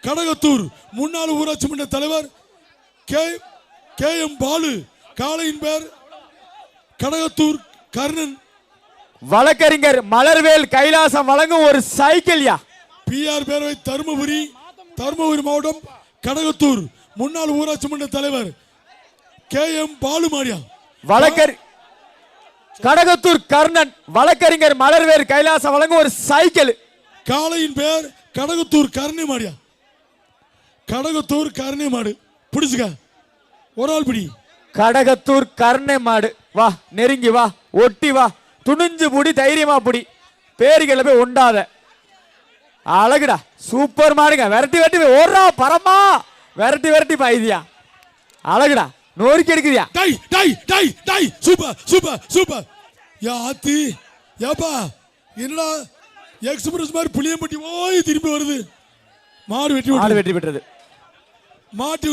கடகத்தூர் முன்னாள் ஊராட்சி மன்ற தலைவர் கே எம் பாலு. காளையின் பேர் கடகத்தூர் கர்ணன். வழக்கறிஞர் மலர்வேல் கைலாசம் வழங்கும் ஒரு சைக்கிள். பிஆர் பேரவை தருமபுரி மாவட்டம் கடகத்தூர் முன்னாள் ஊராட்சி மன்ற தலைவர் கே எம் பாலு மாடியா. கடகத்தூர் கர்ணன் வழக்கறிஞர் மலர்வேல் கைலாசம் வழங்கும் ஒரு சைக்கிள். காளையின் பேர் கடகத்தூர் கர்ணி மாடியா. கடகத்தூர் கர்ணி மாடு பிடிச்சுக்க. ஒரு ஆள் பிடி. கடகத்தூர் கர்ணை மாடு. வா, நெருங்கி வா, ஒட்டி வா, துணிஞ்சு புடி, தைரியமா புடி, பேருகளை போய் உண்டாத. அழகுடா, சூப்பர் மாடுங்க. விரட்டி விரட்டி ஓடுறா பரமா, விரட்டி விரட்டி பாய்தியா. அழகுடா, நோரிக்கி எடுக்குதியா. டை டை டை டை சூப்பர் சூப்பர் சூப்பர். யா ஆத்தி ஏப்பா என்னடா எக்ஸ்பிரஸ் மாதிரி புளியம்பட்டி ஓய் திரும்பி வருது. மாடு வெட்டி விட்டது. மாட்டு